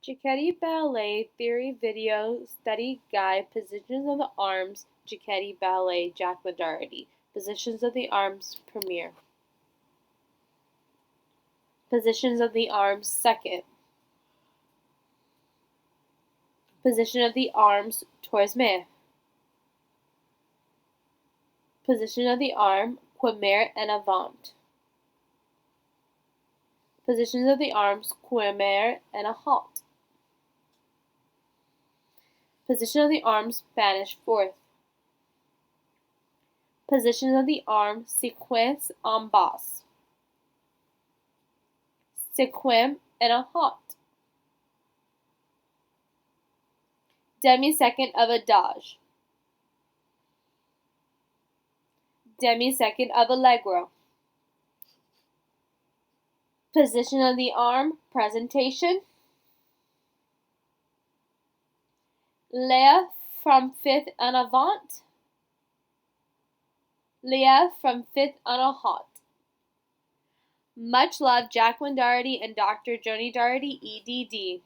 Cecchetti Ballet Theory Video Study Guide Positions of the Arms Cecchetti Ballet Jacklyn Dougherty Positions of the Arms Premiere Positions of the Arms Second Position of the Arms Troisième Position of the Arm Premiere en Avant Positions of the arms Premiere en Halt Position of the arm Spanish fourth. Position of the arm Sequence en bas. Sequence en halt. Demi-second of adage. Demi-second of allegro. Position of the arm presentation. Lève from fifth en avant. Lève from fifth en halt. Much love, Jacklyn Dougherty and Dr. Joni Dougherty, EDD.